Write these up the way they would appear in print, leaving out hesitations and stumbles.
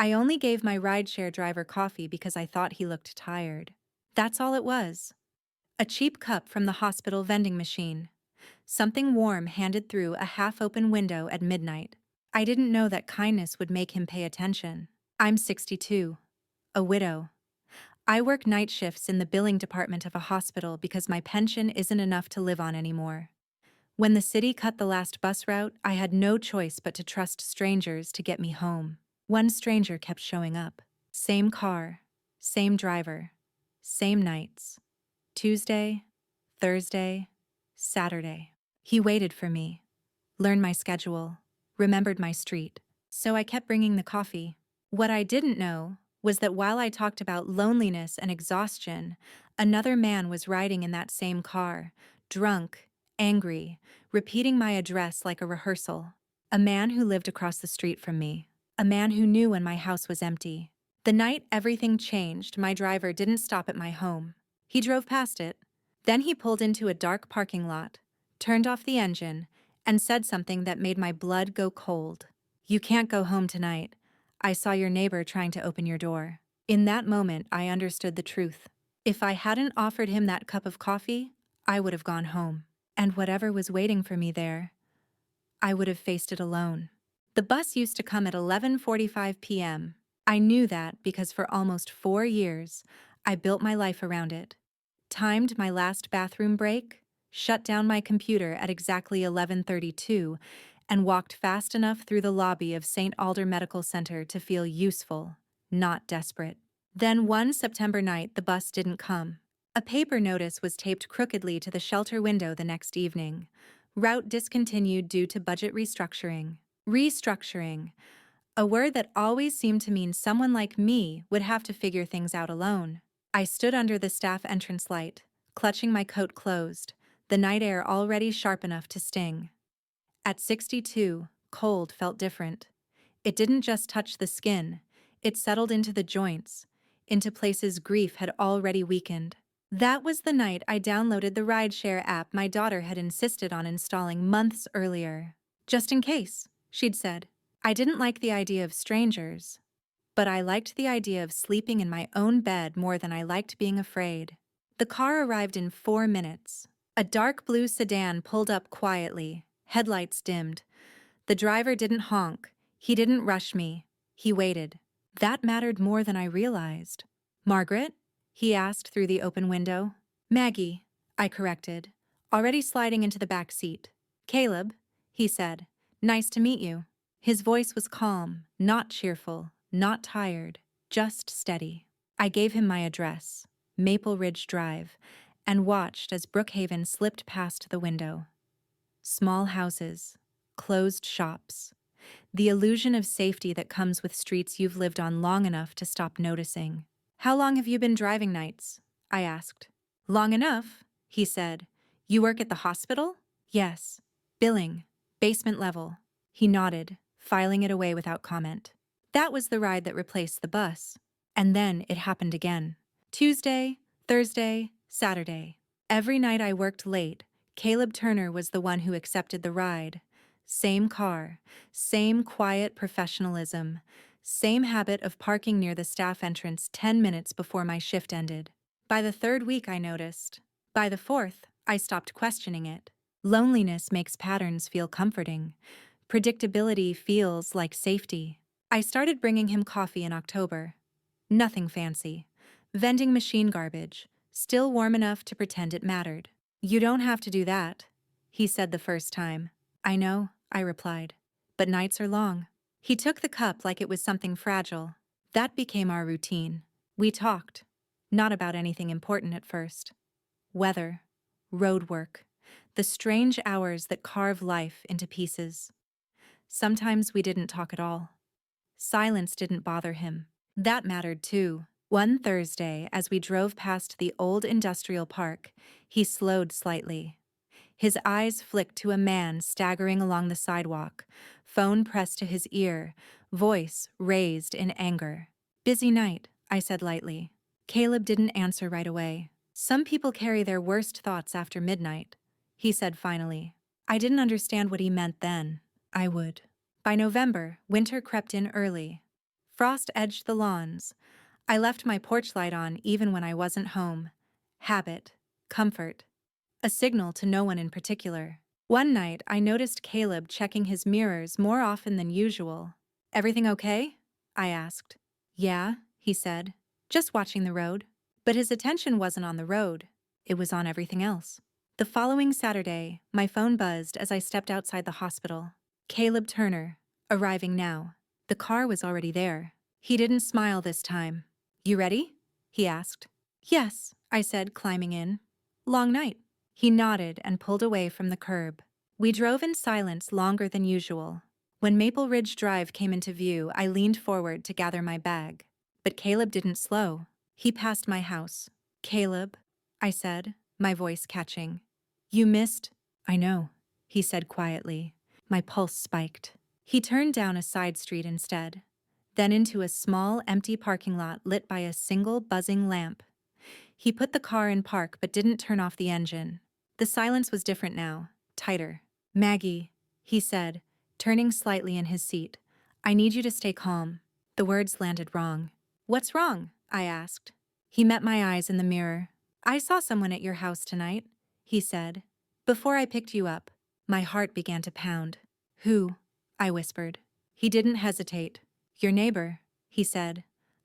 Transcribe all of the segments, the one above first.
I only gave my rideshare driver coffee because I thought he looked tired. That's all it was. A cheap cup from the hospital vending machine. Something warm handed through a half-open window at midnight. I didn't know that kindness would make him pay attention. I'm 62. A widow. I work night shifts in the billing department of a hospital because my pension isn't enough to live on anymore. When the city cut the last bus route, I had no choice but to trust strangers to get me home. One stranger kept showing up. Same car, same driver, same nights. Tuesday, Thursday, Saturday. He waited for me, learned my schedule, remembered my street. So I kept bringing the coffee. What I didn't know was that while I talked about loneliness and exhaustion, another man was riding in that same car, drunk, angry, repeating my address like a rehearsal. A man who lived across the street from me. A man who knew when my house was empty. The night everything changed, my driver didn't stop at my home. He drove past it. Then he pulled into a dark parking lot, turned off the engine, and said something that made my blood go cold. "You can't go home tonight. I saw your neighbor trying to open your door." In that moment, I understood the truth. If I hadn't offered him that cup of coffee, I would have gone home. And whatever was waiting for me there, I would have faced it alone. The bus used to come at 11:45 p.m. I knew that because for almost 4 years, I built my life around it. Timed my last bathroom break, shut down my computer at exactly 11:32, and walked fast enough through the lobby of St. Alder Medical Center to feel useful, not desperate. Then one September night, the bus didn't come. A paper notice was taped crookedly to the shelter window the next evening. Route discontinued due to budget restructuring. Restructuring, a word that always seemed to mean someone like me would have to figure things out alone. I stood under the staff entrance light, clutching my coat closed, the night air already sharp enough to sting. At 62, cold felt different. It didn't just touch the skin, it settled into the joints, into places grief had already weakened. That was the night I downloaded the Rideshare app my daughter had insisted on installing months earlier. Just in case, she'd said. I didn't like the idea of strangers, but I liked the idea of sleeping in my own bed more than I liked being afraid. The car arrived in 4 minutes. A dark blue sedan pulled up quietly, headlights dimmed. The driver didn't honk. He didn't rush me. He waited. That mattered more than I realized. "Margaret?" he asked through the open window. "Maggie," I corrected, already sliding into the back seat. "Caleb," he said. "Nice to meet you." His voice was calm, not cheerful, not tired, just steady. I gave him my address, Maple Ridge Drive, and watched as Brookhaven slipped past the window. Small houses, closed shops, the illusion of safety that comes with streets you've lived on long enough to stop noticing. "How long have you been driving nights?" I asked. "Long enough," he said. "You work at the hospital?" "Yes. Billing. Basement level." He nodded, filing it away without comment. That was the ride that replaced the bus. And then it happened again. Tuesday, Thursday, Saturday. Every night I worked late, Caleb Turner was the one who accepted the ride. Same car, same quiet professionalism, same habit of parking near the staff entrance 10 minutes before my shift ended. By the 3rd week, I noticed. By the 4th, I stopped questioning it. Loneliness makes patterns feel comforting. Predictability feels like safety. I started bringing him coffee in October. Nothing fancy. Vending machine garbage, still warm enough to pretend it mattered. "You don't have to do that," he said the first time. "I know," I replied. "But nights are long." He took the cup like it was something fragile. That became our routine. We talked. Not about anything important at first. Weather, road work, the strange hours that carve life into pieces. Sometimes we didn't talk at all. Silence didn't bother him. That mattered too. One Thursday, as we drove past the old industrial park, he slowed slightly. His eyes flicked to a man staggering along the sidewalk, phone pressed to his ear, voice raised in anger. "Busy night," I said lightly. Caleb didn't answer right away. "Some people carry their worst thoughts after midnight," he said finally. I didn't understand what he meant then. I would. By November, winter crept in early. Frost edged the lawns. I left my porch light on even when I wasn't home. Habit. Comfort. A signal to no one in particular. One night, I noticed Caleb checking his mirrors more often than usual. "Everything okay?" I asked. "Yeah," he said. "Just watching the road." But his attention wasn't on the road. It was on everything else. The following Saturday, my phone buzzed as I stepped outside the hospital. Caleb Turner, arriving now. The car was already there. He didn't smile this time. "You ready?" he asked. "Yes," I said, climbing in. "Long night." He nodded and pulled away from the curb. We drove in silence longer than usual. When Maple Ridge Drive came into view, I leaned forward to gather my bag. But Caleb didn't slow. He passed my house. "Caleb," I said, my voice catching. "You missed—" "I know," he said quietly. My pulse spiked. He turned down a side street instead, then into a small, empty parking lot lit by a single buzzing lamp. He put the car in park but didn't turn off the engine. The silence was different now, tighter. "Maggie," he said, turning slightly in his seat, "I need you to stay calm." The words landed wrong. "What's wrong?" I asked. He met my eyes in the mirror. "I saw someone at your house tonight," he said. "Before I picked you up." My heart began to pound. "Who?" I whispered. He didn't hesitate. "Your neighbor," he said.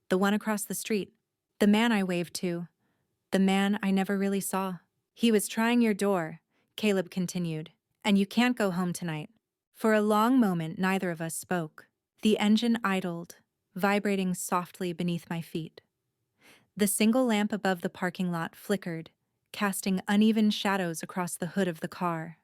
"The one across the street. The man I waved to. The man I never really saw." "He was trying your door," Caleb continued, "and you can't go home tonight." For a long moment, neither of us spoke. The engine idled, vibrating softly beneath my feet. The single lamp above the parking lot flickered, casting uneven shadows across the hood of the car.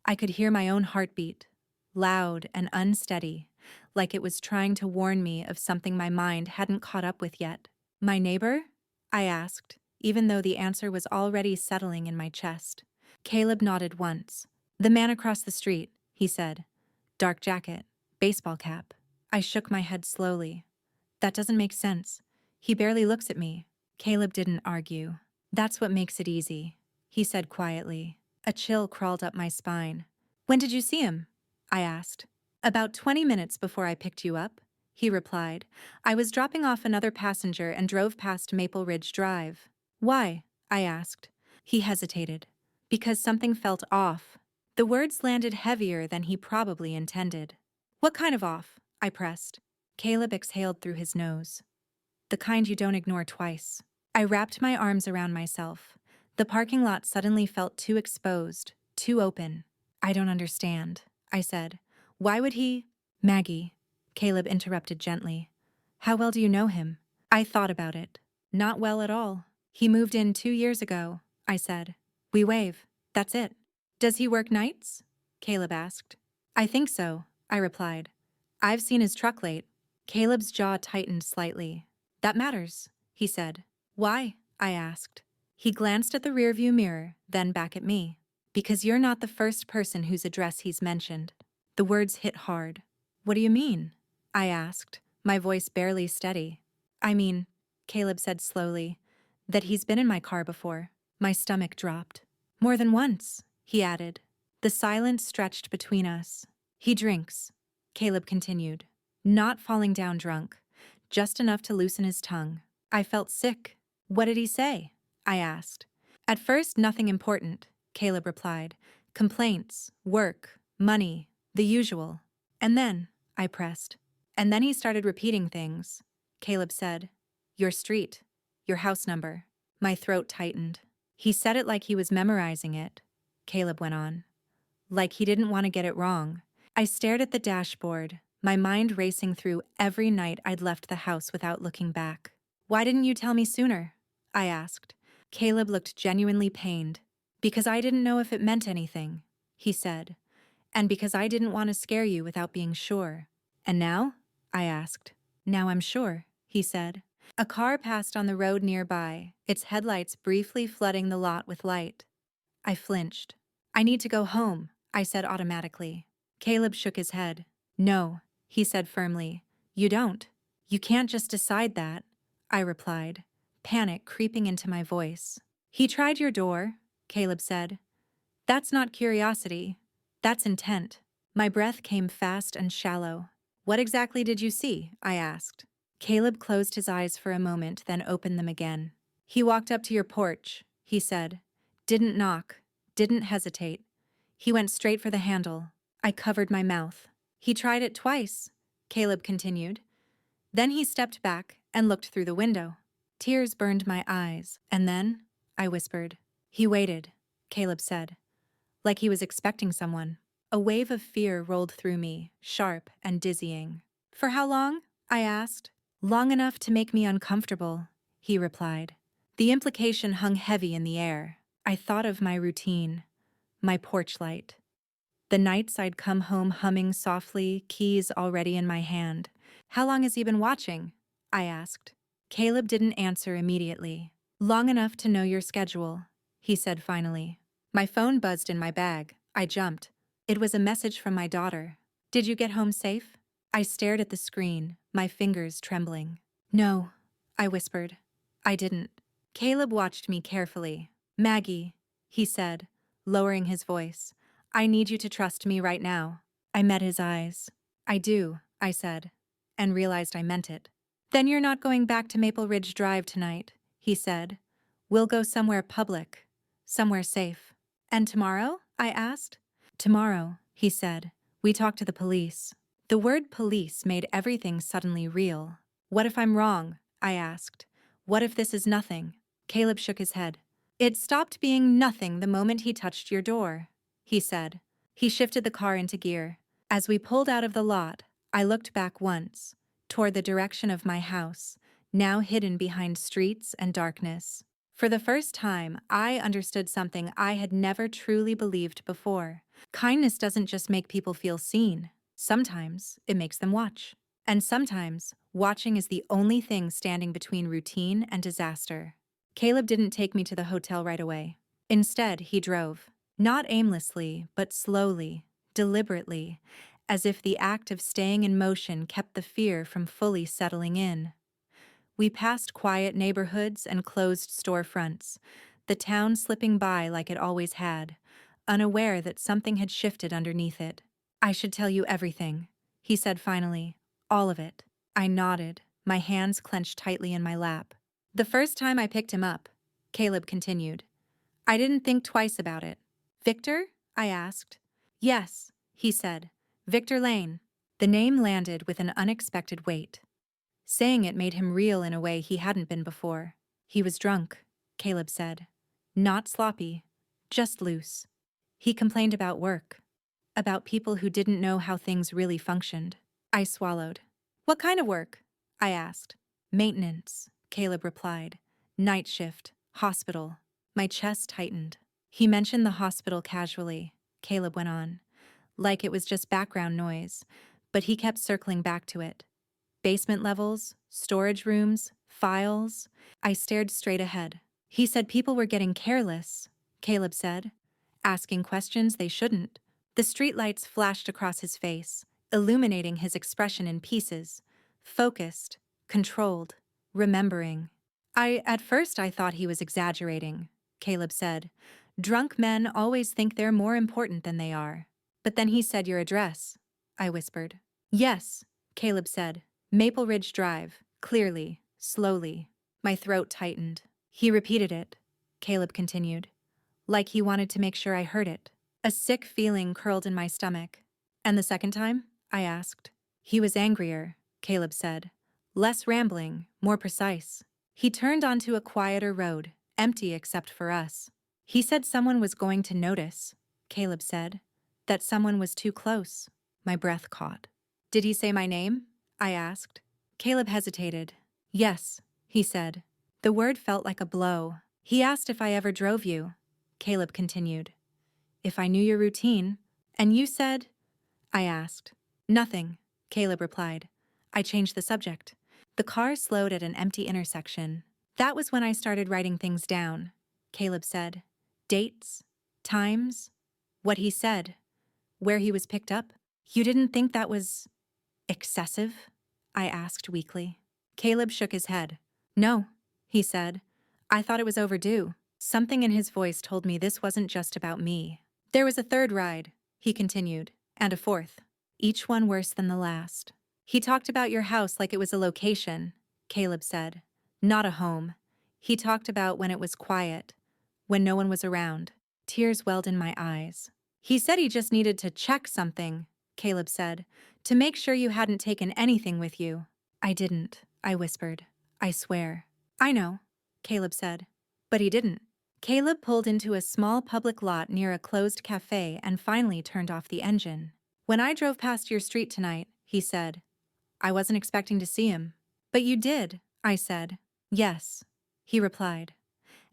I could hear my own heartbeat, loud and unsteady, like it was trying to warn me of something my mind hadn't caught up with yet. "My neighbor?" I asked, even though the answer was already settling in my chest. Caleb nodded once. "The man across the street," he said. "Dark jacket, baseball cap." I shook my head slowly. "That doesn't make sense. He barely looks at me." Caleb didn't argue. "That's what makes it easy," he said quietly. A chill crawled up my spine. "When did you see him?" I asked. "About 20 minutes before I picked you up," he replied. "I was dropping off another passenger and drove past Maple Ridge Drive." "Why?" I asked. He hesitated. "Because something felt off." The words landed heavier than he probably intended. "What kind of off?" I pressed. Caleb exhaled through his nose. "The kind you don't ignore twice." I wrapped my arms around myself. The parking lot suddenly felt too exposed, too open. "I don't understand," I said. "Why would he—" "Maggie," Caleb interrupted gently. "How well do you know him?" I thought about it. "Not well at all. He moved in 2 years ago," I said. "We wave. That's it." "Does he work nights?" Caleb asked. "I think so," I replied. "I've seen his truck late." Caleb's jaw tightened slightly. "That matters," he said. "Why?" I asked. He glanced at the rearview mirror, then back at me. "Because you're not the first person whose address he's mentioned." The words hit hard. "What do you mean?" I asked, my voice barely steady. "I mean," Caleb said slowly, "that he's been in my car before." My stomach dropped. "More than once," he added. The silence stretched between us. "He drinks," Caleb continued. "Not falling down drunk, just enough to loosen his tongue." I felt sick. "What did he say?" I asked. "At first, nothing important," Caleb replied. "Complaints, work, money, the usual." "And then," I pressed. "And then he started repeating things." Caleb said, "Your street, your house number." My throat tightened. "He said it like he was memorizing it," Caleb went on. "Like he didn't want to get it wrong." I stared at the dashboard, my mind racing through every night I'd left the house without looking back. "Why didn't you tell me sooner?" I asked. Caleb looked genuinely pained. "Because I didn't know if it meant anything," he said. "And because I didn't want to scare you without being sure." "And now?" I asked. "Now I'm sure," he said. A car passed on the road nearby, its headlights briefly flooding the lot with light. I flinched. "I need to go home," I said automatically. Caleb shook his head. "No," he said firmly. "You don't. You can't just decide that," I replied, panic creeping into my voice. "He tried your door," Caleb said. "That's not curiosity. That's intent." My breath came fast and shallow. What exactly did you see? I asked. Caleb closed his eyes for a moment, then opened them again. He walked up to your porch, he said. Didn't knock, didn't hesitate. He went straight for the handle. I covered my mouth. He tried it twice, Caleb continued. Then he stepped back and looked through the window. Tears burned my eyes, and then, I whispered. He waited, Caleb said, like he was expecting someone. A wave of fear rolled through me, sharp and dizzying. For how long? I asked. Long enough to make me uncomfortable, he replied. The implication hung heavy in the air. I thought of my routine, my porch light. The nights I'd come home humming softly, keys already in my hand. How long has he been watching? I asked. Caleb didn't answer immediately. Long enough to know your schedule, he said finally. My phone buzzed in my bag. I jumped. It was a message from my daughter. Did you get home safe? I stared at the screen, my fingers trembling. No, I whispered. I didn't. Caleb watched me carefully. Maggie, he said, lowering his voice. I need you to trust me right now. I met his eyes. I do, I said, and realized I meant it. Then you're not going back to Maple Ridge Drive tonight, he said. We'll go somewhere public, somewhere safe. And tomorrow? I asked. Tomorrow, he said. We talk to the police. The word police made everything suddenly real. What if I'm wrong? I asked. What if this is nothing? Caleb shook his head. It stopped being nothing the moment he touched your door, he said. He shifted the car into gear. As we pulled out of the lot, I looked back once, toward the direction of my house, now hidden behind streets and darkness. For the first time, I understood something I had never truly believed before. Kindness doesn't just make people feel seen. Sometimes it makes them watch. And sometimes, watching is the only thing standing between routine and disaster. Caleb didn't take me to the hotel right away. Instead, he drove. Not aimlessly, but slowly, deliberately, as if the act of staying in motion kept the fear from fully settling in. We passed quiet neighborhoods and closed storefronts, the town slipping by like it always had, unaware that something had shifted underneath it. I should tell you everything, he said finally. All of it. I nodded, my hands clenched tightly in my lap. The first time I picked him up, Caleb continued, I didn't think twice about it. Victor? I asked. Yes, he said. Victor Lane. The name landed with an unexpected weight. Saying it made him real in a way he hadn't been before. He was drunk, Caleb said. Not sloppy, just loose. He complained about work, about people who didn't know how things really functioned. I swallowed. What kind of work? I asked. Maintenance, Caleb replied. Night shift, hospital. My chest tightened. He mentioned the hospital casually, Caleb went on, like it was just background noise, but he kept circling back to it. Basement levels, storage rooms, files. I stared straight ahead. He said people were getting careless, Caleb said, asking questions they shouldn't. The streetlights flashed across his face, illuminating his expression in pieces. Focused, controlled, remembering. At first I thought he was exaggerating, Caleb said. Drunk men always think they're more important than they are. But then he said your address, I whispered. Yes, Caleb said. Maple Ridge Drive, clearly, slowly. My throat tightened. He repeated it, Caleb continued, like he wanted to make sure I heard it. A sick feeling curled in my stomach. And the second time? I asked. He was angrier, Caleb said. Less rambling, more precise. He turned onto a quieter road, empty except for us. He said someone was going to notice, Caleb said. That someone was too close. My breath caught. Did he say my name? I asked. Caleb hesitated. Yes, he said. The word felt like a blow. He asked if I ever drove you, Caleb continued. If I knew your routine. And you said? I asked. Nothing, Caleb replied. I changed the subject. The car slowed at an empty intersection. That was when I started writing things down, Caleb said. Dates, times, what he said, where he was picked up. You didn't think that was excessive? I asked weakly. Caleb shook his head. No, he said. I thought it was overdue. Something in his voice told me this wasn't just about me. There was a third ride, he continued, and a fourth, each one worse than the last. He talked about your house like it was a location, Caleb said. Not a home. He talked about when it was quiet, when no one was around. Tears welled in my eyes. He said he just needed to check something, Caleb said, to make sure you hadn't taken anything with you. I didn't, I whispered. I swear. I know, Caleb said. But he didn't. Caleb pulled into a small public lot near a closed cafe and finally turned off the engine. When I drove past your street tonight, he said, I wasn't expecting to see him. But you did, I said. Yes, he replied.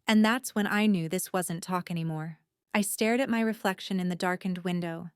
And that's when I knew this wasn't talk anymore. I stared at my reflection in the darkened window,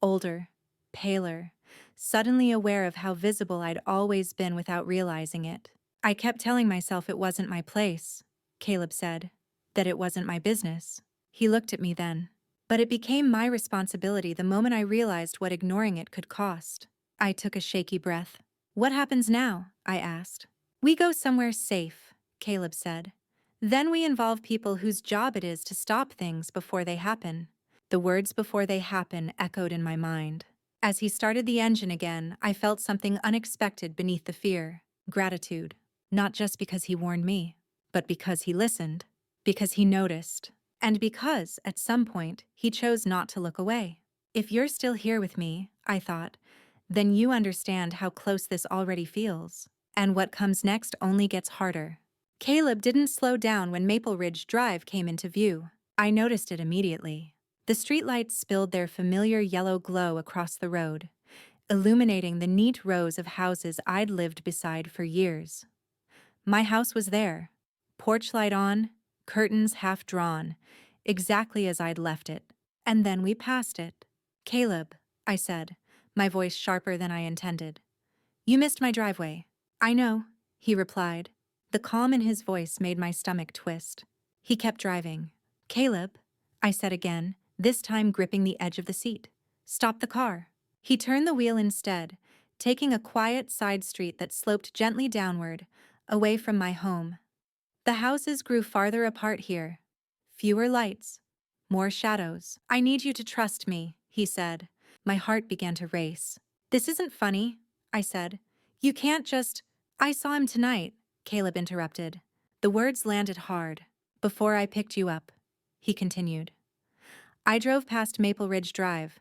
older, paler, suddenly aware of how visible I'd always been without realizing it. I kept telling myself it wasn't my place, Caleb said, that it wasn't my business. He looked at me then. But it became my responsibility the moment I realized what ignoring it could cost. I took a shaky breath. What happens now? I asked. We go somewhere safe, Caleb said. Then we involve people whose job it is to stop things before they happen. The words before they happen echoed in my mind. As he started the engine again, I felt something unexpected beneath the fear. Gratitude. Not just because he warned me, but because he listened. Because he noticed. And because, at some point, he chose not to look away. If you're still here with me, I thought, then you understand how close this already feels. And what comes next only gets harder. Caleb didn't slow down when Maple Ridge Drive came into view. I noticed it immediately. The streetlights spilled their familiar yellow glow across the road, illuminating the neat rows of houses I'd lived beside for years. My house was there, porch light on, curtains half drawn, exactly as I'd left it. And then we passed it. Caleb, I said, my voice sharper than I intended. You missed my driveway. I know, he replied. The calm in his voice made my stomach twist. He kept driving. Caleb, I said again, this time gripping the edge of the seat. Stop the car. He turned the wheel instead, taking a quiet side street that sloped gently downward, away from my home. The houses grew farther apart here. Fewer lights. More shadows. I need you to trust me, he said. My heart began to race. This isn't funny, I said. You can't just... I saw him tonight, Caleb interrupted. The words landed hard. Before I picked you up, he continued. I drove past Maple Ridge Drive.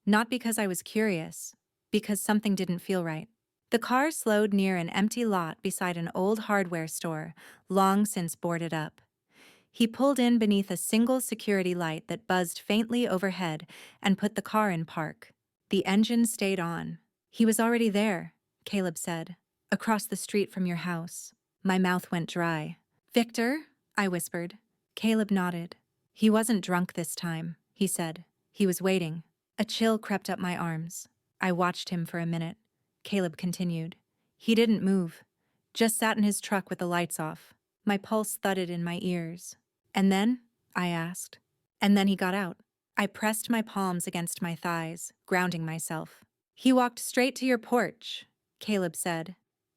Not because I was curious, because something didn't feel right. The car slowed near an empty lot beside an old hardware store, long since boarded up. He pulled in beneath a single security light that buzzed faintly overhead and put the car in park. The engine stayed on. He was already there, Caleb said. Across the street from your house. My mouth went dry. Victor? I whispered. Caleb nodded. He wasn't drunk this time, he said. He was waiting. A chill crept up my arms. I watched him for a minute. Caleb continued. He didn't move. Just sat in his truck with the lights off. My pulse thudded in my ears. And then? I asked. And then he got out. I pressed my palms against my thighs, grounding myself. He walked straight to your porch, Caleb said.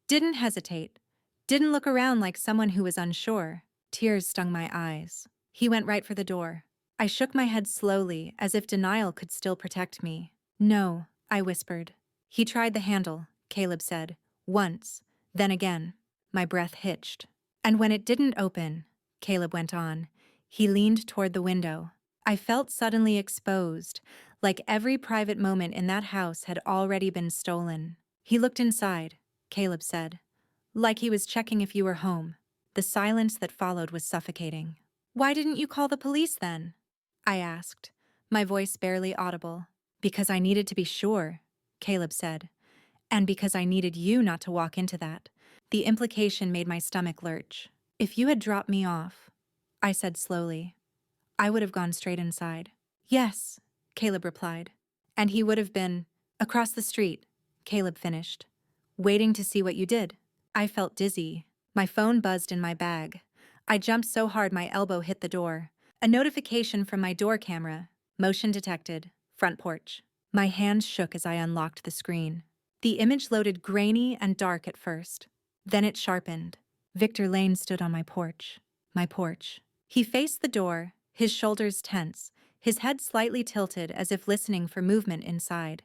Didn't hesitate. Didn't look around like someone who was unsure. Tears stung my eyes. He went right for the door. I shook my head slowly, as if denial could still protect me. No, I whispered. He tried the handle, Caleb said. Once, then again. My breath hitched. And when it didn't open, Caleb went on, he leaned toward the window. I felt suddenly exposed, like every private moment in that house had already been stolen. He looked inside, Caleb said. Like he was checking if you were home. The silence that followed was suffocating. Why didn't you call the police then? I asked, my voice barely audible. Because I needed to be sure, Caleb said. And because I needed you not to walk into that. The implication made my stomach lurch. If you had dropped me off, I said slowly, I would have gone straight inside. Yes, Caleb replied. And he would have been across the street, Caleb finished, waiting to see what you did. I felt dizzy. My phone buzzed in my bag. I jumped so hard my elbow hit the door. A notification from my door camera. Motion detected. Front porch. My hands shook as I unlocked the screen. The image loaded grainy and dark at first. Then it sharpened. Victor Lane stood on my porch. My porch. He faced the door, his shoulders tense, his head slightly tilted as if listening for movement inside.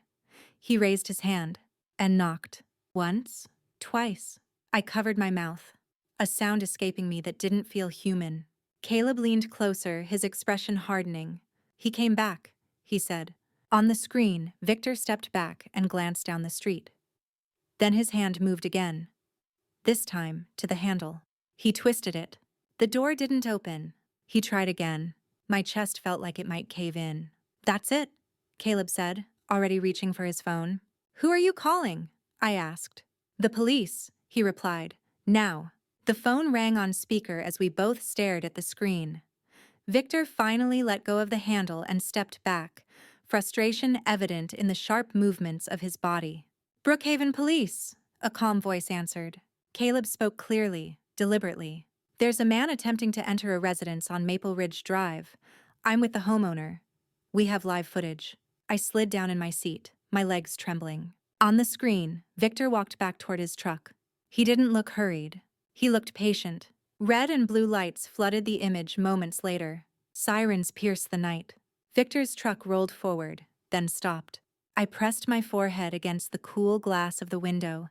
He raised his hand and knocked. Once, twice. I covered my mouth, a sound escaping me that didn't feel human. Caleb leaned closer, his expression hardening. He came back, he said. On the screen, Victor stepped back and glanced down the street. Then his hand moved again, this time to the handle. He twisted it. The door didn't open. He tried again. My chest felt like it might cave in. That's it, Caleb said, already reaching for his phone. Who are you calling? I asked. The police, he replied. Now. The phone rang on speaker as we both stared at the screen. Victor finally let go of the handle and stepped back, frustration evident in the sharp movements of his body. Brookhaven Police, a calm voice answered. Caleb spoke clearly, deliberately. There's a man attempting to enter a residence on Maple Ridge Drive. I'm with the homeowner. We have live footage. I slid down in my seat, my legs trembling. On the screen, Victor walked back toward his truck. He didn't look hurried. He looked patient. Red and blue lights flooded the image moments later. Sirens pierced the night. Victor's truck rolled forward, then stopped. I pressed my forehead against the cool glass of the window,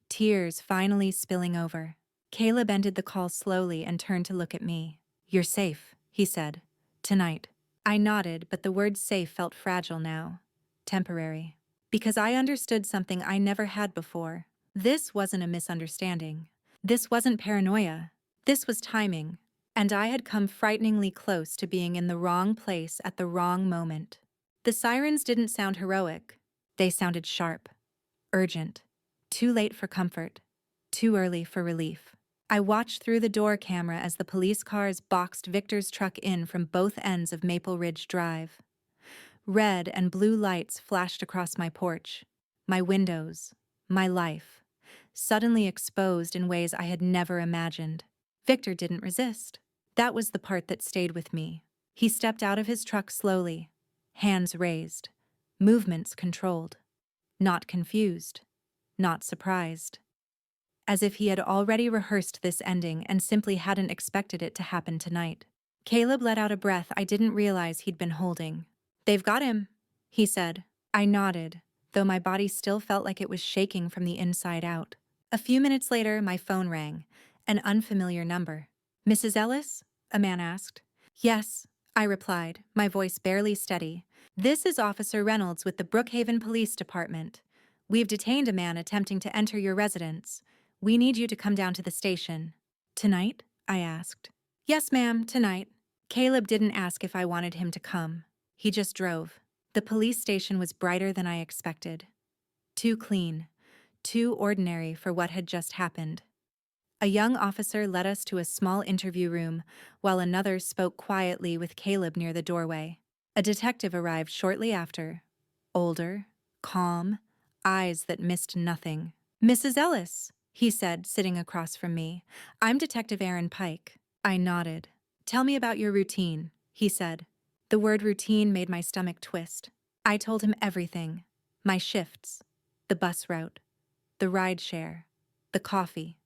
tears finally spilling over. Caleb ended the call slowly and turned to look at me. You're safe, he said. Tonight. I nodded, but the word safe felt fragile now. Temporary. Because I understood something I never had before. This wasn't a misunderstanding. This wasn't paranoia. This was timing. And I had come frighteningly close to being in the wrong place at the wrong moment. The sirens didn't sound heroic. They sounded sharp, urgent, too late for comfort, too early for relief. I watched through the door camera as the police cars boxed Victor's truck in from both ends of Maple Ridge Drive. Red and blue lights flashed across my porch, my windows, my life, suddenly exposed in ways I had never imagined. Victor didn't resist. That was the part that stayed with me. He stepped out of his truck slowly, hands raised, movements controlled, not confused, not surprised. As if he had already rehearsed this ending and simply hadn't expected it to happen tonight. Caleb let out a breath I didn't realize he'd been holding. They've got him, he said. I nodded, though my body still felt like it was shaking from the inside out. A few minutes later, my phone rang, an unfamiliar number. Mrs. Ellis? A man asked. Yes, I replied, my voice barely steady. This is Officer Reynolds with the Brookhaven Police Department. We've detained a man attempting to enter your residence. We need you to come down to the station. Tonight? I asked. Yes, ma'am, tonight. Caleb didn't ask if I wanted him to come. He just drove. The police station was brighter than I expected. Too clean, too ordinary for what had just happened. A young officer led us to a small interview room, while another spoke quietly with Caleb near the doorway. A detective arrived shortly after. Older, calm, eyes that missed nothing. Mrs. Ellis, he said, sitting across from me. I'm Detective Aaron Pike. I nodded. Tell me about your routine, he said. The word routine made my stomach twist. I told him everything. My shifts, the bus route, the rideshare, the coffee.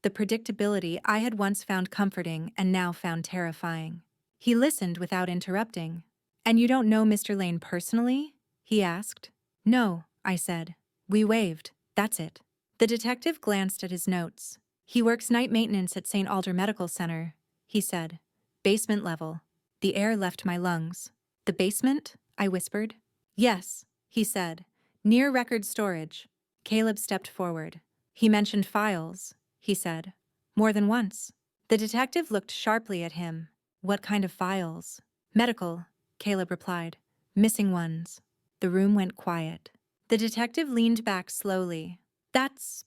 The predictability I had once found comforting and now found terrifying. He listened without interrupting. And you don't know Mr. Lane personally? He asked. No, I said. We waved, that's it. The detective glanced at his notes. He works night maintenance at St. Alder Medical Center, he said. Basement level. The air left my lungs. The basement? I whispered. Yes, he said. Near record storage. Caleb stepped forward. He mentioned files, he said. More than once. The detective looked sharply at him. What kind of files? Medical, Caleb replied. Missing ones. The room went quiet. The detective leaned back slowly. That's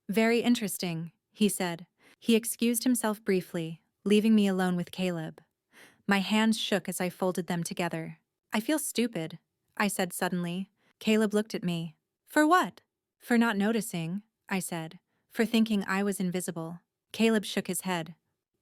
very interesting, he said. He excused himself briefly, leaving me alone with Caleb. My hands shook as I folded them together. I feel stupid, I said suddenly. Caleb looked at me. For what? For not noticing, I said. For thinking I was invisible. Caleb shook his head.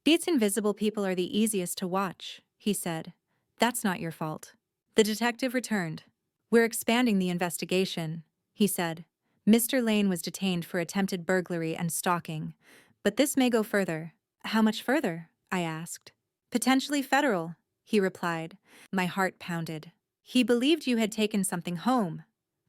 Beats invisible people are the easiest to watch, he said. That's not your fault. The detective returned. We're expanding the investigation, he said. Mr. Lane was detained for attempted burglary and stalking, but this may go further. How much further? I asked. Potentially federal, he replied. My heart pounded. He believed you had taken something home,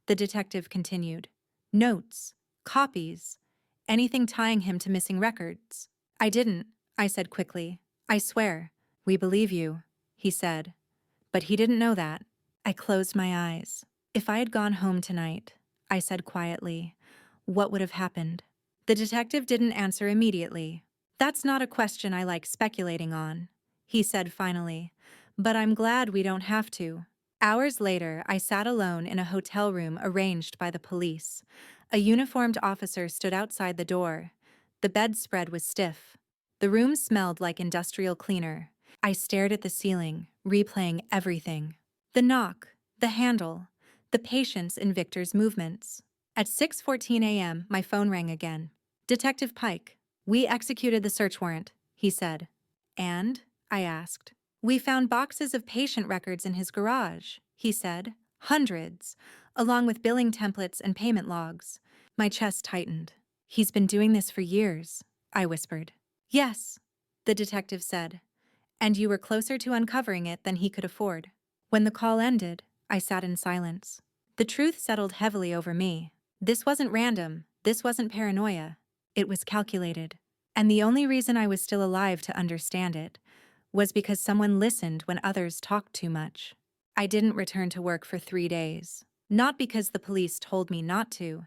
the detective continued. Notes, Copies. Anything tying him to missing records. I didn't, I said quickly. I swear. We believe you, he said. But he didn't know that. I closed my eyes. If I had gone home tonight, I said quietly, what would have happened? The detective didn't answer immediately. That's not a question I like speculating on, he said finally. But I'm glad we don't have to. Hours later, I sat alone in a hotel room arranged by the police. A uniformed officer stood outside the door. The bedspread was stiff. The room smelled like industrial cleaner. I stared at the ceiling, replaying everything. The knock, the handle, the patience in Victor's movements. At 6:14 a.m., my phone rang again. Detective Pike, we executed the search warrant, he said. And? I asked. We found boxes of patient records in his garage, he said. Hundreds, along with billing templates and payment logs. My chest tightened. He's been doing this for years, I whispered. Yes, the detective said. And you were closer to uncovering it than he could afford. When the call ended, I sat in silence. The truth settled heavily over me. This wasn't random. This wasn't paranoia. It was calculated. And the only reason I was still alive to understand it was because someone listened when others talked too much. I didn't return to work for 3 days. Not because the police told me not to,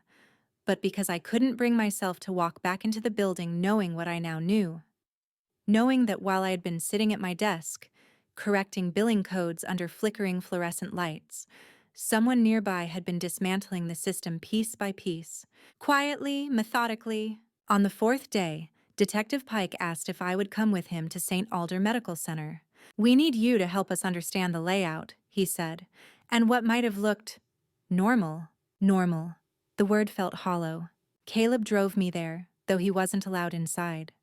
but because I couldn't bring myself to walk back into the building knowing what I now knew. Knowing that while I had been sitting at my desk, correcting billing codes under flickering fluorescent lights, someone nearby had been dismantling the system piece by piece, quietly, methodically. On the 4th day, Detective Pike asked if I would come with him to St. Alder Medical Center. We need you to help us understand the layout, he said, and what might have looked normal. Normal. The word felt hollow. Caleb drove me there, though he wasn't allowed inside.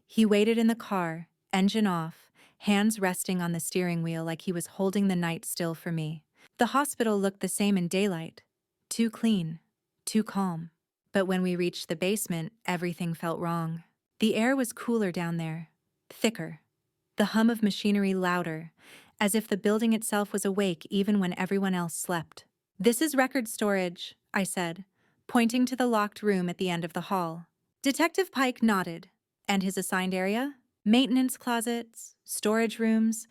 He waited in the car, engine off, hands resting on the steering wheel like he was holding the night still for me. The hospital looked the same in daylight. Too clean, too calm. But when we reached the basement, everything felt wrong. The air was cooler down there, thicker. The hum of machinery louder, as if the building itself was awake even when everyone else slept. This is record storage, I said, pointing to the locked room at the end of the hall. Detective Pike nodded. And his assigned area? Maintenance closets, storage rooms,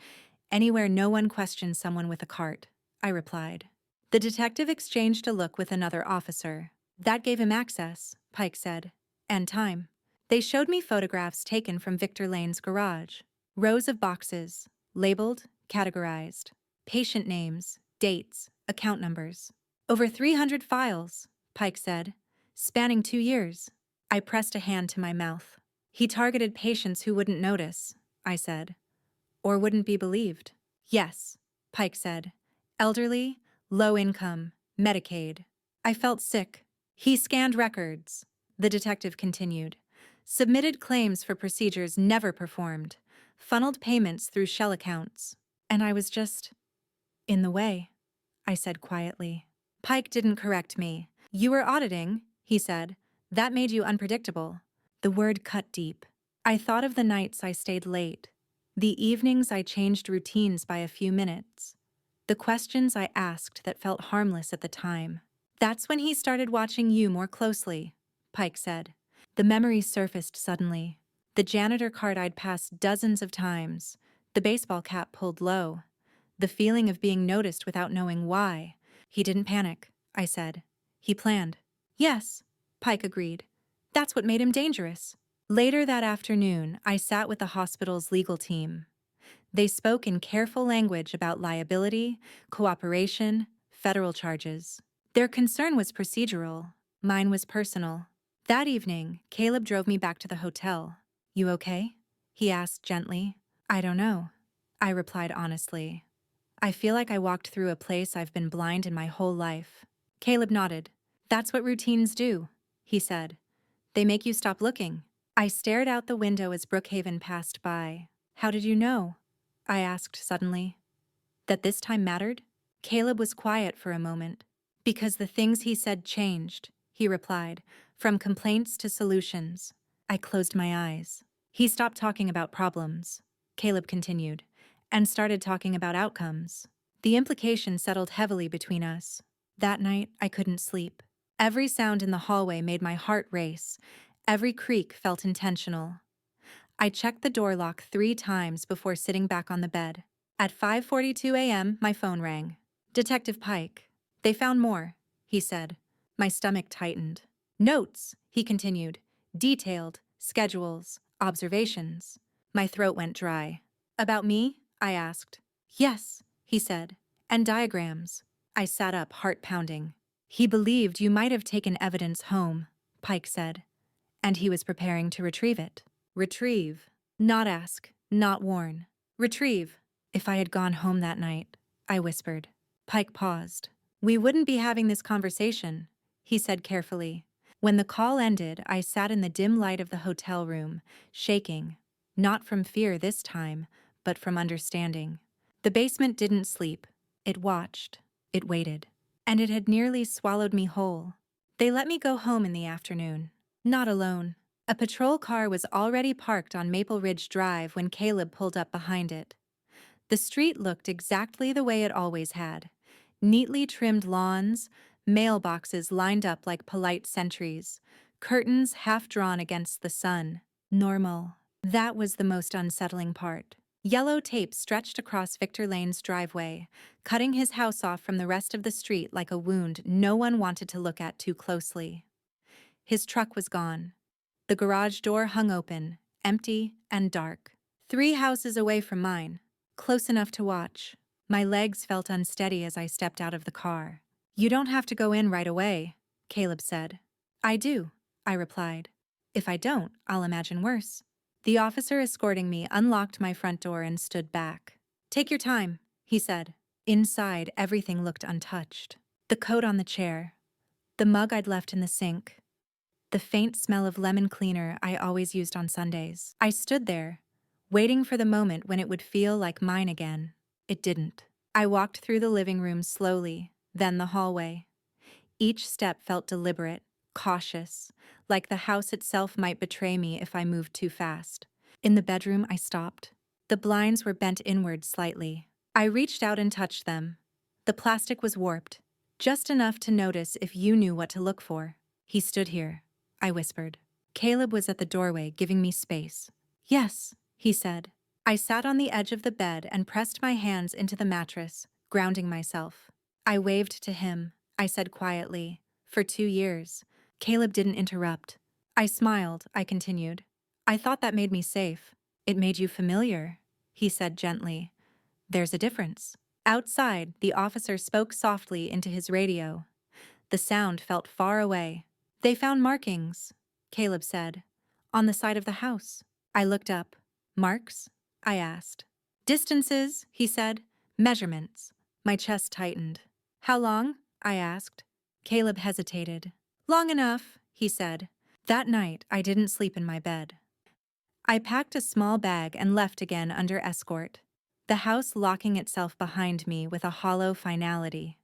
anywhere no one questions someone with a cart, I replied. The detective exchanged a look with another officer. That gave him access, Pike said, and time. They showed me photographs taken from Victor Lane's garage. Rows of boxes, labeled, categorized. Patient names, dates, account numbers. Over 300 files, Pike said, spanning 2 years. I pressed a hand to my mouth. He targeted patients who wouldn't notice, I said, or wouldn't be believed. Yes, Pike said. Elderly, low income, Medicaid. I felt sick. He scanned records, the detective continued, submitted claims for procedures never performed, funneled payments through shell accounts, and I was just in the way, I said quietly. Pike didn't correct me. You were auditing, he said. That made you unpredictable. The word cut deep. I thought of the nights I stayed late, the evenings I changed routines by a few minutes, the questions I asked that felt harmless at the time. That's when he started watching you more closely, Pike said. The memories surfaced suddenly. The janitor cart I'd passed dozens of times, the baseball cap pulled low, the feeling of being noticed without knowing why. He didn't panic, I said. He planned. Yes, Pike agreed. That's what made him dangerous. Later that afternoon, I sat with the hospital's legal team. They spoke in careful language about liability, cooperation, federal charges. Their concern was procedural. Mine was personal. That evening, Caleb drove me back to the hotel. You okay? He asked gently. I don't know, I replied honestly. I feel like I walked through a place I've been blind in my whole life. Caleb nodded. That's what routines do, he said. They make you stop looking. I stared out the window as Brookhaven passed by. How did you know? I asked suddenly. That this time mattered? Caleb was quiet for a moment. Because the things he said changed, he replied, from complaints to solutions. I closed my eyes. He stopped talking about problems, Caleb continued, and started talking about outcomes. The implication settled heavily between us. That night, I couldn't sleep. Every sound in the hallway made my heart race. Every creak felt intentional. I checked the door lock 3 times before sitting back on the bed. At 5:42 a.m., my phone rang. Detective Pike. They found more, he said. My stomach tightened. Notes, he continued. Detailed, schedules, observations. My throat went dry. About me? I asked. Yes, he said. And diagrams. I sat up, heart pounding. He believed you might have taken evidence home, Pike said. And he was preparing to retrieve it. Retrieve. Not ask, not warn. Retrieve. If I had gone home that night, I whispered. Pike paused. We wouldn't be having this conversation, he said carefully. When the call ended, I sat in the dim light of the hotel room, shaking. Not from fear this time, but from understanding. The basement didn't sleep. It watched. It waited. And it had nearly swallowed me whole. They let me go home in the afternoon. Not alone. A patrol car was already parked on Maple Ridge Drive when Caleb pulled up behind it. The street looked exactly the way it always had. Neatly trimmed lawns, mailboxes lined up like polite sentries, curtains half drawn against the sun. Normal. That was the most unsettling part. Yellow tape stretched across Victor Lane's driveway, cutting his house off from the rest of the street like a wound no one wanted to look at too closely. His truck was gone. The garage door hung open, empty and dark. 3 houses away from mine, close enough to watch. My legs felt unsteady as I stepped out of the car. You don't have to go in right away, Caleb said. I do, I replied. If I don't, I'll imagine worse. The officer escorting me unlocked my front door and stood back. Take your time, he said. Inside, everything looked untouched. The coat on the chair, the mug I'd left in the sink, the faint smell of lemon cleaner I always used on Sundays. I stood there, waiting for the moment when it would feel like mine again. It didn't. I walked through the living room slowly, then the hallway. Each step felt deliberate, cautious, like the house itself might betray me if I moved too fast. In the bedroom, I stopped. The blinds were bent inward slightly. I reached out and touched them. The plastic was warped, just enough to notice if you knew what to look for. He stood here, I whispered. Caleb was at the doorway, giving me space. Yes, he said. I sat on the edge of the bed and pressed my hands into the mattress, grounding myself. I waved to him. I said quietly, for 2 years. Caleb didn't interrupt. I smiled, I continued. I thought that made me safe. It made you familiar, he said gently. There's a difference. Outside, the officer spoke softly into his radio. The sound felt far away. They found markings, Caleb said, on the side of the house. I looked up. Marks? I asked. Distances, he said. Measurements. My chest tightened. How long? I asked. Caleb hesitated. Long enough, he said. That night, I didn't sleep in my bed. I packed a small bag and left again under escort, the house locking itself behind me with a hollow finality.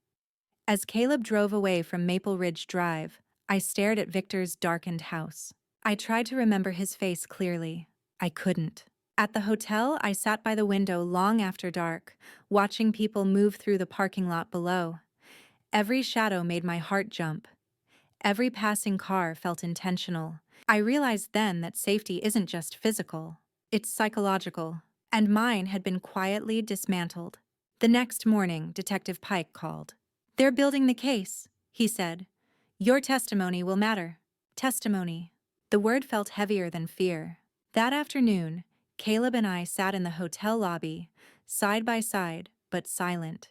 As Caleb drove away from Maple Ridge Drive, I stared at Victor's darkened house. I tried to remember his face clearly. I couldn't. At the hotel, I sat by the window long after dark, watching people move through the parking lot below. Every shadow made my heart jump. Every passing car felt intentional. I realized then that safety isn't just physical, it's psychological, and mine had been quietly dismantled. The next morning, Detective Pike called. They're building the case, he said. Your testimony will matter. Testimony. The word felt heavier than fear. That afternoon, Caleb and I sat in the hotel lobby, side by side, but silent.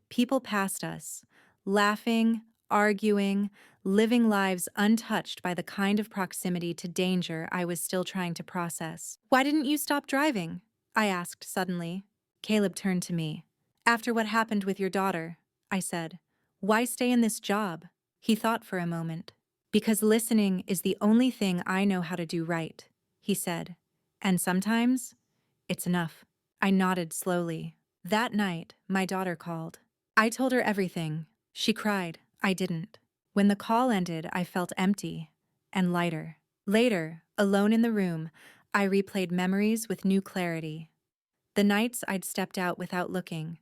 People passed us, laughing, arguing, living lives untouched by the kind of proximity to danger I was still trying to process. Why didn't you stop driving? I asked suddenly. Caleb turned to me. After what happened with your daughter, I said. Why stay in this job? He thought for a moment. Because listening is the only thing I know how to do right, he said. And sometimes, it's enough. I nodded slowly. That night, my daughter called. I told her everything. She cried. I didn't. When the call ended, I felt empty and lighter. Later, alone in the room, I replayed memories with new clarity. The nights I'd stepped out without looking.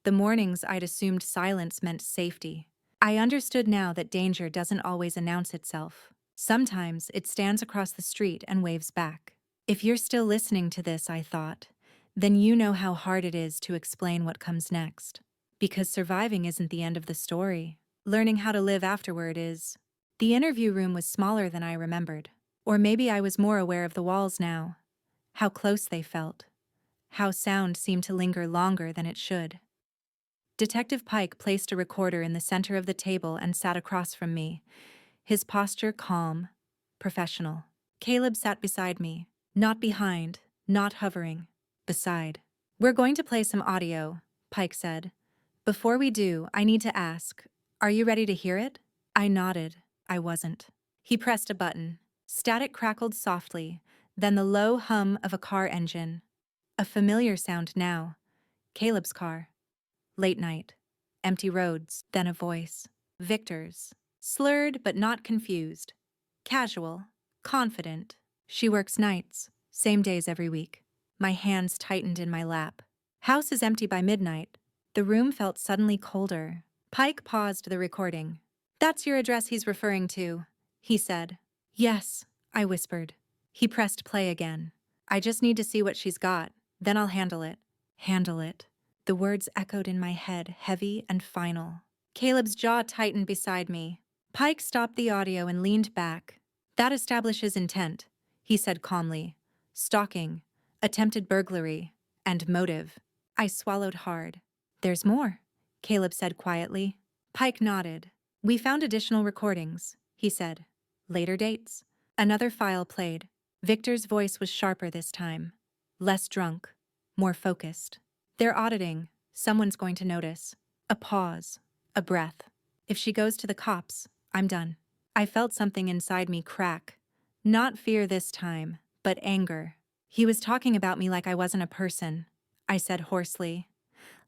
The mornings I'd assumed silence meant safety. I understood now that danger doesn't always announce itself. Sometimes it stands across the street and waves back. If you're still listening to this, I thought, then you know how hard it is to explain what comes next. Because surviving isn't the end of the story. Learning how to live afterward is. The interview room was smaller than I remembered. Or maybe I was more aware of the walls now. How close they felt. How sound seemed to linger longer than it should. Detective Pike placed a recorder in the center of the table and sat across from me, his posture calm, professional. Caleb sat beside me, not behind, not hovering, beside. "We're going to play some audio," Pike said. "Before we do, I need to ask, are you ready to hear it?" I nodded. I wasn't. He pressed a button. Static crackled softly, then the low hum of a car engine. A familiar sound now. Caleb's car. Late night. Empty roads, then a voice. Victor's. Slurred but not confused. Casual. Confident. "She works nights. Same days every week." My hands tightened in my lap. "House is empty by midnight." The room felt suddenly colder. Pike paused the recording. "That's your address he's referring to," he said. "Yes," I whispered. He pressed play again. "I just need to see what she's got. Then I'll handle it." Handle it. The words echoed in my head, heavy and final. Caleb's jaw tightened beside me. Pike stopped the audio and leaned back. "That establishes intent," he said calmly. "Stalking, attempted burglary, and motive." I swallowed hard. "There's more," Caleb said quietly. Pike nodded. "We found additional recordings," he said. Later dates. Another file played. Victor's voice was sharper this time. Less drunk. More focused. "They're auditing. Someone's going to notice." A pause. A breath. "If she goes to the cops, I'm done." I felt something inside me crack. Not fear this time, but anger. "He was talking about me like I wasn't a person," I said hoarsely.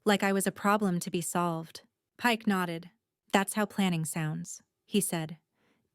"Like I was a problem to be solved." Pike nodded. "That's how planning sounds," he said.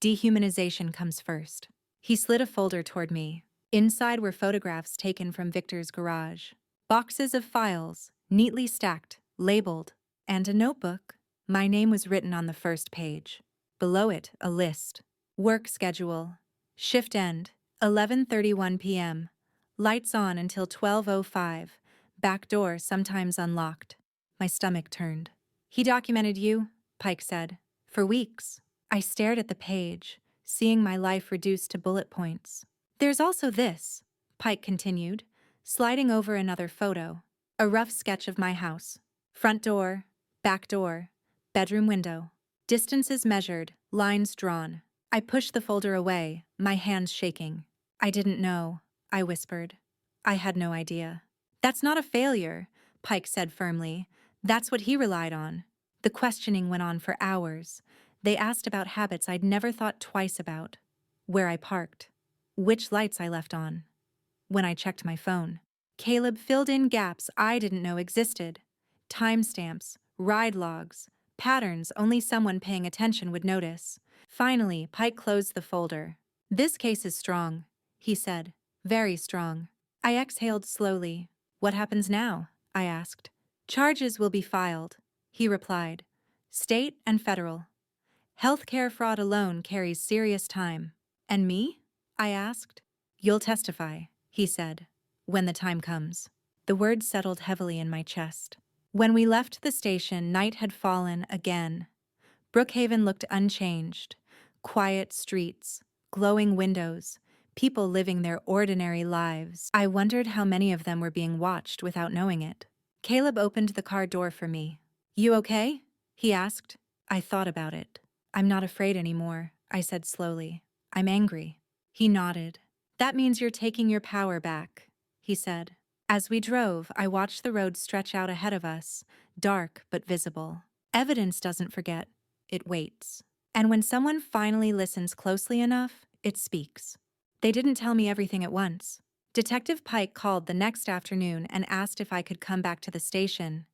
"Dehumanization comes first." He slid a folder toward me. Inside were photographs taken from Victor's garage. Boxes of files, neatly stacked, labeled, and a notebook. My name was written on the first page. Below it, a list. Work schedule. Shift end, 11:31 p.m. Lights on until 12:05. Back door sometimes unlocked. My stomach turned. "He documented you," Pike said. "For weeks." I stared at the page, seeing my life reduced to bullet points. "There's also this," Pike continued, sliding over another photo. A rough sketch of my house. Front door, back door, bedroom window. Distances measured, lines drawn. I pushed the folder away, my hands shaking. "I didn't know," I whispered. I had no idea. "That's not a failure," Pike said firmly. "That's what he relied on." The questioning went on for hours. They asked about habits I'd never thought twice about. Where I parked. Which lights I left on. When I checked my phone. Caleb filled in gaps I didn't know existed. Timestamps, ride logs, patterns only someone paying attention would notice. Finally, Pike closed the folder. "This case is strong," he said. "Very strong." I exhaled slowly. "What happens now?" I asked. "Charges will be filed," he replied. "State and federal. Healthcare fraud alone carries serious time." "And me?" I asked. "You'll testify," he said, "when the time comes." The words settled heavily in my chest. When we left the station, night had fallen again. Brookhaven looked unchanged. Quiet streets, glowing windows, people living their ordinary lives. I wondered how many of them were being watched without knowing it. Caleb opened the car door for me. "You okay?" he asked. I thought about it. "I'm not afraid anymore," I said slowly. "I'm angry." He nodded. "That means you're taking your power back," he said. As we drove, I watched the road stretch out ahead of us, dark but visible. Evidence doesn't forget. It waits. And when someone finally listens closely enough, it speaks. They didn't tell me everything at once. Detective Pike called the next afternoon and asked if I could come back to the station.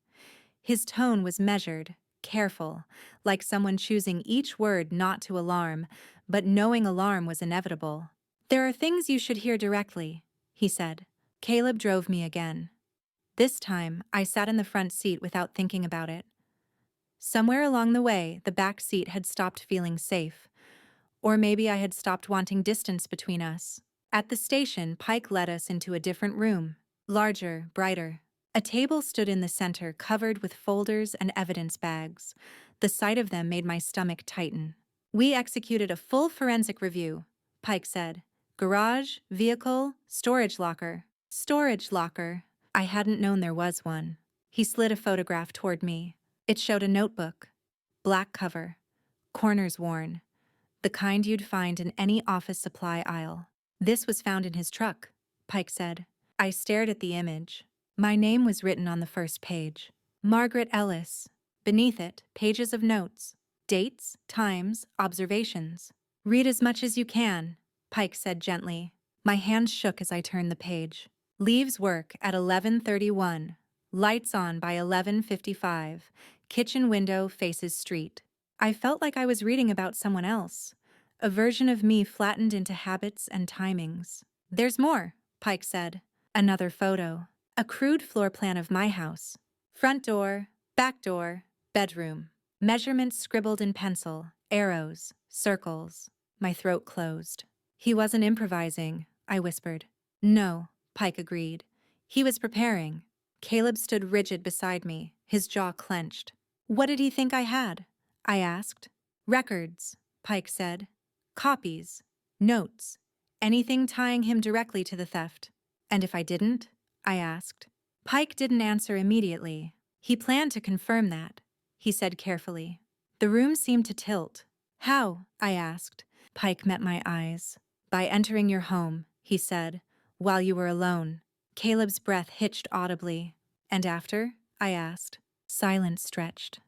His tone was measured, careful, like someone choosing each word not to alarm, but knowing alarm was inevitable. "There are things you should hear directly," he said. Caleb drove me again. This time, I sat in the front seat without thinking about it. Somewhere along the way, the back seat had stopped feeling safe. Or maybe I had stopped wanting distance between us. At the station, Pike led us into a different room. Larger, brighter. A table stood in the center, covered with folders and evidence bags. The sight of them made my stomach tighten. "We executed a full forensic review," Pike said. "Garage, vehicle, storage locker." Storage locker. I hadn't known there was one. He slid a photograph toward me. It showed a notebook. Black cover. Corners worn. The kind you'd find in any office supply aisle. "This was found in his truck," Pike said. I stared at the image. My name was written on the first page. Margaret Ellis. Beneath it, pages of notes. Dates, times, observations. "Read as much as you can," Pike said gently. My hands shook as I turned the page. "Leaves work at 11:31. Lights on by 11:55. Kitchen window faces street." I felt like I was reading about someone else. A version of me flattened into habits and timings. "There's more," Pike said. Another photo. A crude floor plan of my house. Front door, back door, bedroom. Measurements scribbled in pencil, arrows, circles. My throat closed. "He wasn't improvising," I whispered. "No," Pike agreed. "He was preparing." Caleb stood rigid beside me, his jaw clenched. "What did he think I had?" I asked. "Records," Pike said. "Copies. Notes. Anything tying him directly to the theft." "And if I didn't?" I asked. Pike didn't answer immediately. He planned to confirm that, he said carefully. The room seemed to tilt. "How?" I asked. Pike met my eyes. "By entering your home," he said, "while you were alone." Caleb's breath hitched audibly. "And after?" I asked. Silence stretched.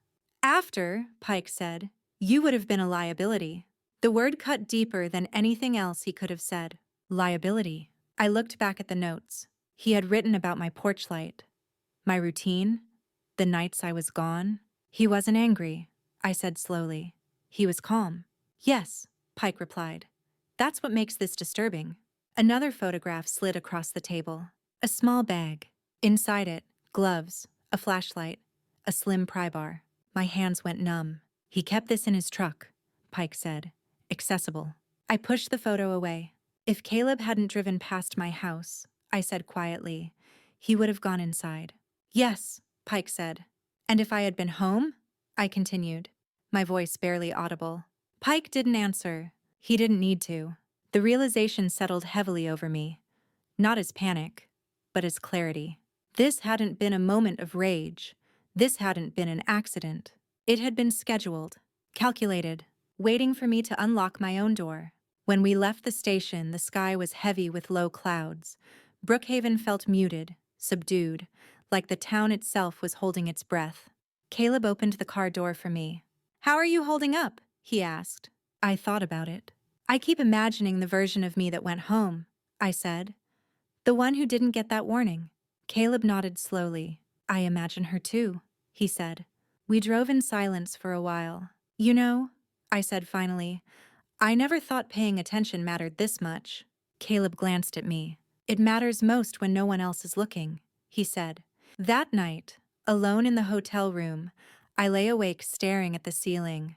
"After," Pike said, "you would have been a liability." The word cut deeper than anything else he could have said. Liability. I looked back at the notes. He had written about my porch light, my routine, the nights I was gone. He wasn't angry, I said slowly. He was calm. "Yes," Pike replied. "That's what makes this disturbing." Another photograph slid across the table. A small bag. Inside it, gloves, a flashlight, a slim pry bar. My hands went numb. "He kept this in his truck," Pike said. "Accessible." I pushed the photo away. "If Caleb hadn't driven past my house," I said quietly, "he would have gone inside." "Yes," Pike said. "And if I had been home?" I continued, my voice barely audible. Pike didn't answer. He didn't need to. The realization settled heavily over me. Not as panic, but as clarity. This hadn't been a moment of rage. This hadn't been an accident. It had been scheduled, calculated, waiting for me to unlock my own door. When we left the station, the sky was heavy with low clouds. Brookhaven felt muted, subdued, like the town itself was holding its breath. Caleb opened the car door for me. "How are you holding up?" he asked. I thought about it. "I keep imagining the version of me that went home," I said. "The one who didn't get that warning." Caleb nodded slowly. "I imagine her too," he said. We drove in silence for a while. "You know," I said finally, "I never thought paying attention mattered this much." Caleb glanced at me. "It matters most when no one else is looking," he said. That night, alone in the hotel room, I lay awake staring at the ceiling.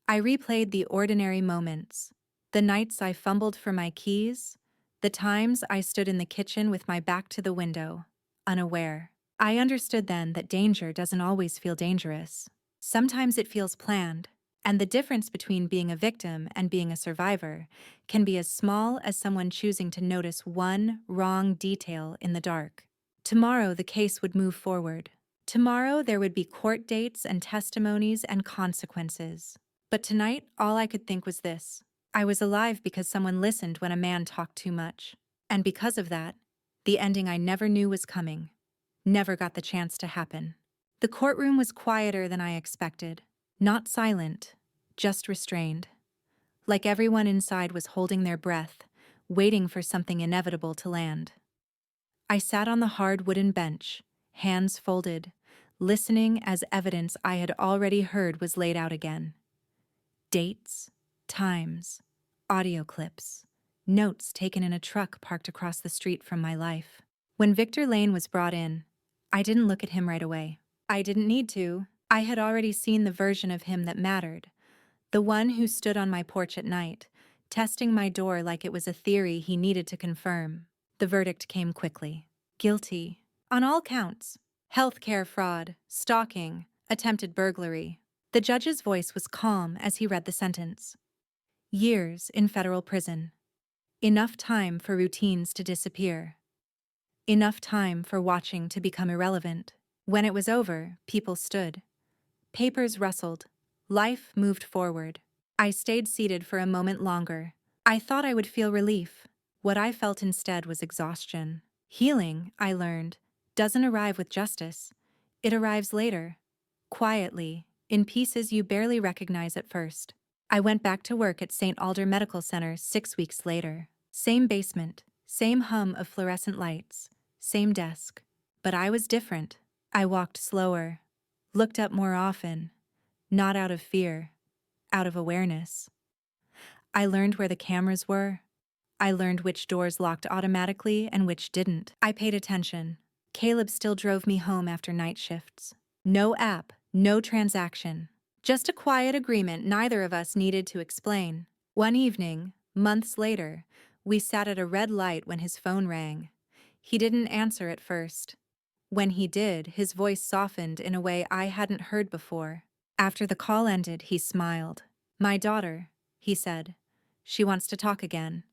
I replayed the ordinary moments, the nights I fumbled for my keys, the times I stood in the kitchen with my back to the window, unaware. I understood then that danger doesn't always feel dangerous. Sometimes it feels planned, and the difference between being a victim and being a survivor can be as small as someone choosing to notice one wrong detail in the dark. Tomorrow the case would move forward. Tomorrow there would be court dates and testimonies and consequences. But tonight all I could think was this. I was alive because someone listened when a man talked too much. And because of that, the ending I never knew was coming never got the chance to happen. The courtroom was quieter than I expected. Not silent, just restrained. Like everyone inside was holding their breath, waiting for something inevitable to land. I sat on the hard wooden bench, hands folded, listening as evidence I had already heard was laid out again. Dates, times, audio clips, notes taken in a truck parked across the street from my life. When Victor Lane was brought in, I didn't look at him right away. I didn't need to. I had already seen the version of him that mattered, the one who stood on my porch at night, testing my door like it was a theory he needed to confirm. The verdict came quickly. Guilty. On all counts. Healthcare fraud, stalking, attempted burglary. The judge's voice was calm as he read the sentence. Years in federal prison. Enough time for routines to disappear. Enough time for watching to become irrelevant. When it was over, people stood. Papers rustled. Life moved forward. I stayed seated for a moment longer. I thought I would feel relief. What I felt instead was exhaustion. Healing, I learned, doesn't arrive with justice. It arrives later. Quietly, in pieces you barely recognize at first. I went back to work at St. Alder Medical Center 6 weeks later. Same basement, same hum of fluorescent lights, same desk. But I was different. I walked slower, looked up more often, not out of fear, out of awareness. I learned where the cameras were. I learned which doors locked automatically and which didn't. I paid attention. Caleb still drove me home after night shifts. No app, no transaction. Just a quiet agreement neither of us needed to explain. One evening, months later, we sat at a red light when his phone rang. He didn't answer at first. When he did, his voice softened in a way I hadn't heard before. After the call ended, he smiled. "My daughter," he said. "She wants to talk again.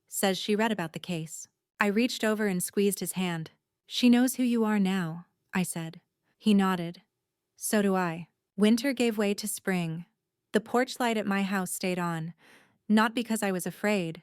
Says she read about the case." I reached over and squeezed his hand. "She knows who you are now," I said. He nodded. "So do I." Winter gave way to spring. The porch light at my house stayed on, not because I was afraid,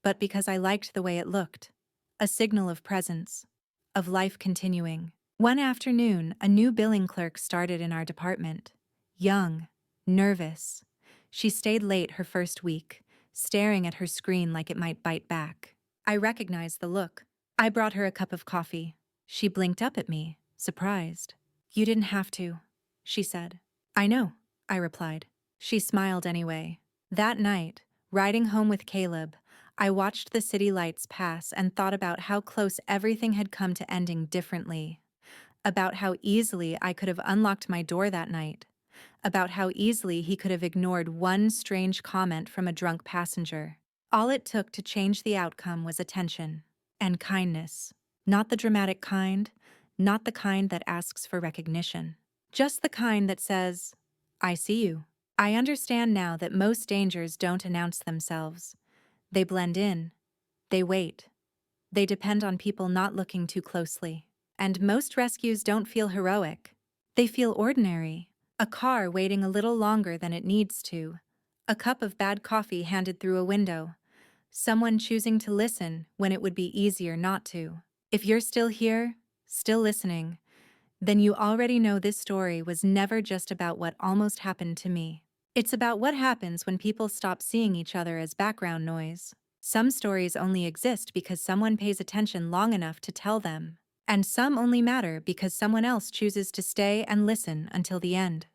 but because I liked the way it looked. A signal of presence, of life continuing. One afternoon, a new billing clerk started in our department. Young, nervous. She stayed late her first week, staring at her screen like it might bite back. I recognized the look. I brought her a cup of coffee. She blinked up at me, surprised. "You didn't have to," she said. "I know," I replied. She smiled anyway. That night, riding home with Caleb, I watched the city lights pass and thought about how close everything had come to ending differently. About how easily I could have unlocked my door that night. About how easily he could have ignored one strange comment from a drunk passenger. All it took to change the outcome was attention and kindness. Not the dramatic kind, not the kind that asks for recognition. Just the kind that says, "I see you." I understand now that most dangers don't announce themselves. They blend in. They wait. They depend on people not looking too closely. And most rescues don't feel heroic. They feel ordinary. A car waiting a little longer than it needs to. A cup of bad coffee handed through a window. Someone choosing to listen when it would be easier not to. If you're still here, still listening, then you already know this story was never just about what almost happened to me. It's about what happens when people stop seeing each other as background noise. Some stories only exist because someone pays attention long enough to tell them. And some only matter because someone else chooses to stay and listen until the end.